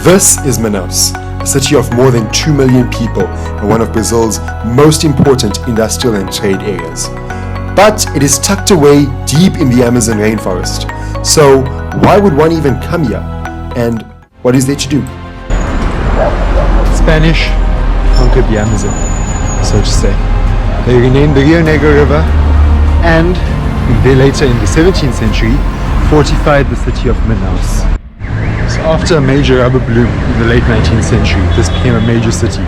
This is Manaus, a city of more than 2 million people and one of Brazil's most important industrial and trade areas. But it is tucked away deep in the Amazon rainforest. So why would one even come here? And what is there to do? Spanish conquered the Amazon, so to say. They renamed the Rio Negro river and later in the 17th century fortified the city of Manaus. So after a major rubber boom in the late 19th century, this became a major city,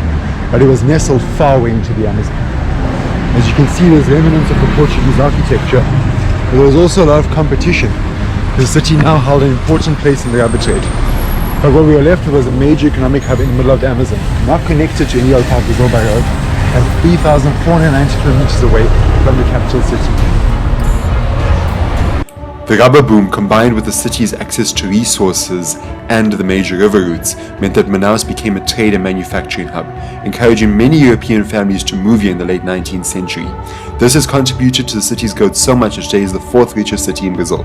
but it was nestled far away into the Amazon. As you can see, there's remnants of the Portuguese architecture, but there was also a lot of competition. The city now held an important place in the rubber trade. But what we were left with was a major economic hub in the middle of the Amazon, not connected to any other part of Brazil by road, and 3,490 kilometers away from the capital city. The rubber boom, combined with the city's access to resources and the major river routes, meant that Manaus became a trade and manufacturing hub, encouraging many European families to move here in the late 19th century. This has contributed to the city's growth so much that today is the fourth richest city in Brazil.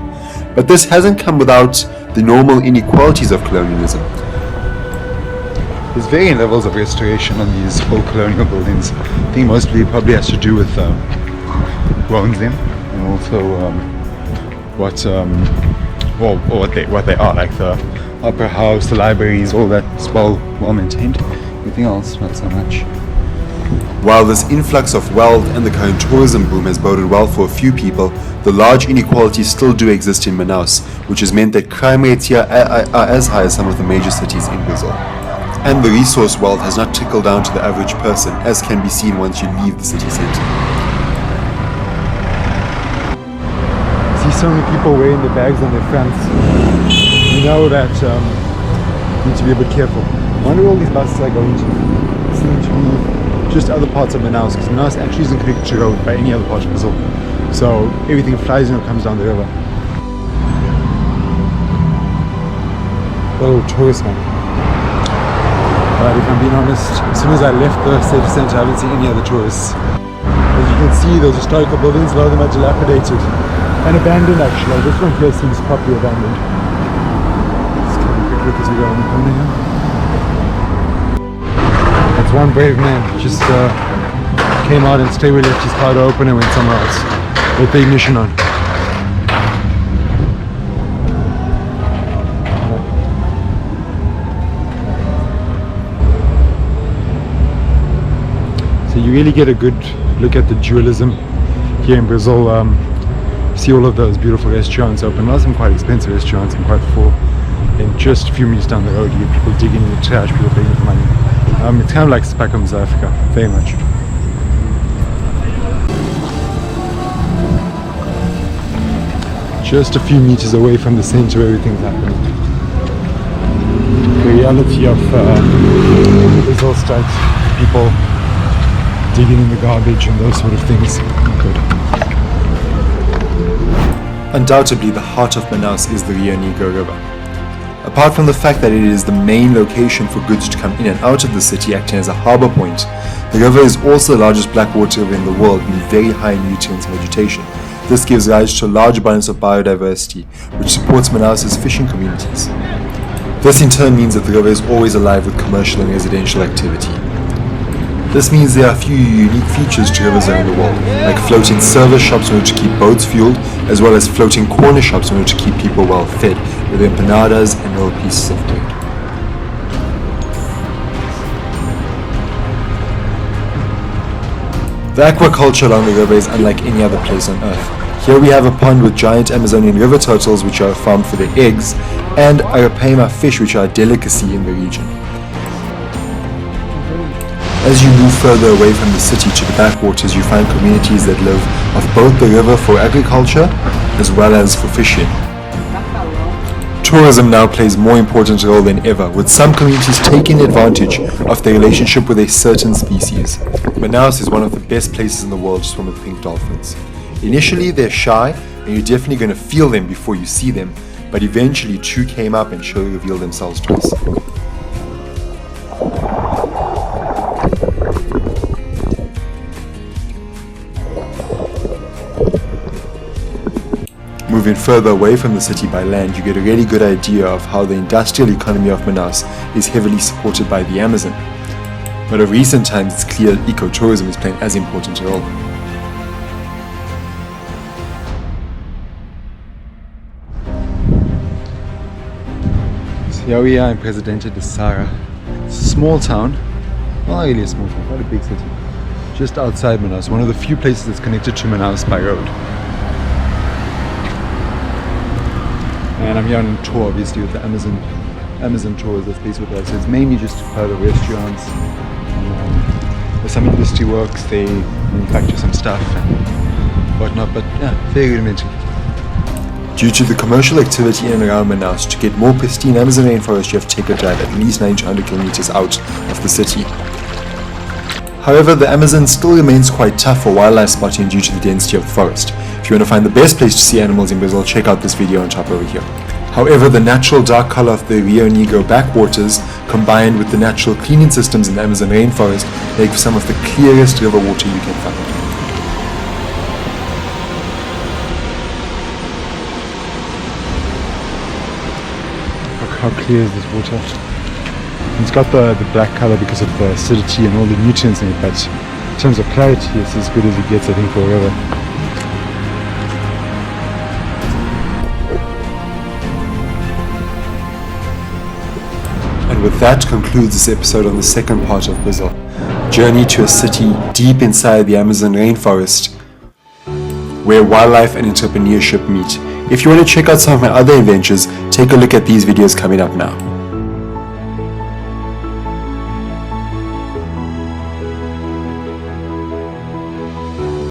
But this hasn't come without the normal inequalities of colonialism. There's varying levels of restoration on these old colonial buildings. I think mostly probably has to do with who owns them, and also what they are, like the opera house, the libraries, all that's well maintained. Anything else, not so much. While this influx of wealth and the current tourism boom has boded well for a few people, the large inequalities still do exist in Manaus, which has meant that crime rates here are as high as some of the major cities in Brazil. And the resource wealth has not trickled down to the average person, as can be seen once you leave the city centre. See so many people wearing the bags on their fronts. You know that you need to be a bit careful. I wonder where all these buses are going to. They seem to be just other parts of Manaus, because Manaus actually isn't connected to road by any other part of Brazil. So everything flies in or comes down the river. Oh, tourist man. But if I'm being honest, as soon as I left the city centre, I haven't seen any other tourists. As you can see, those historical buildings, a lot of them are dilapidated and abandoned actually. This one here seems properly abandoned. Let's take a quick look as we go on the corner here. That's one brave man, just came out and straight away left his car to open and went somewhere else with the ignition on. So you really get a good look at the dualism here in Brazil. See all of those beautiful restaurants open, a lot of them quite expensive restaurants and quite full. And just a few minutes down the road you get people digging in the trash, people begging for money. It's kind of like Spackham's Africa, very much. Just a few meters away from the center where everything's happening. The reality of Brazil starts, people digging in the garbage and those sort of things. Good. Undoubtedly, the heart of Manaus is the Rio Negro River. Apart from the fact that it is the main location for goods to come in and out of the city, acting as a harbour point, the river is also the largest black water river in the world, being very high in nutrients and vegetation. This gives rise to a large abundance of biodiversity, which supports Manaus' fishing communities. This in turn means that the river is always alive with commercial and residential activity. This means there are a few unique features to rivers around the world, like floating service shops in order to keep boats fueled, as well as floating corner shops in order to keep people well fed, with empanadas and little pieces of bread. The aquaculture along the river is unlike any other place on earth. Here we have a pond with giant Amazonian river turtles, which are farmed for their eggs, and arapaima fish, which are a delicacy in the region. As you move further away from the city to the backwaters, you find communities that live off both the river for agriculture as well as for fishing. Tourism now plays a more important role than ever, with some communities taking advantage of their relationship with a certain species. Manaus is one of the best places in the world to swim with pink dolphins. Initially they're shy, and you're definitely going to feel them before you see them, but eventually two came up and surely revealed themselves to us. moving further away from the city by land, you get a really good idea of how the industrial economy of Manaus is heavily supported by the Amazon. But of recent times, it's clear ecotourism is playing as important a role. So here we are in Presidente de Sara. It's a small town, not really a small town, quite a big city. Just outside Manaus, one of the few places that's connected to Manaus by road. And I'm here on a tour, obviously, with the Amazon tours that's based with us. So it's mainly just part of restaurants. There's some industry works, they manufacture some stuff and whatnot, but yeah, very rudimentary. Due to the commercial activity in and around Manaus, to get more pristine Amazon rainforest, you have to take a drive at least 900 kilometers out of the city. However, the Amazon still remains quite tough for wildlife spotting due to the density of the forest. If you want to find the best place to see animals in Brazil, check out this video on top over here. However, the natural dark color of the Rio Negro backwaters, combined with the natural cleaning systems in the Amazon rainforest, make for some of the clearest river water you can find. Look how clear is this water. It's got the black color because of the acidity and all the nutrients in it, but in terms of clarity, it's as good as it gets, I think, for a river. And with that concludes this episode on the second part of Brazil. Journey to a city deep inside the Amazon rainforest, where wildlife and entrepreneurship meet. If you want to check out some of my other adventures, take a look at these videos coming up now.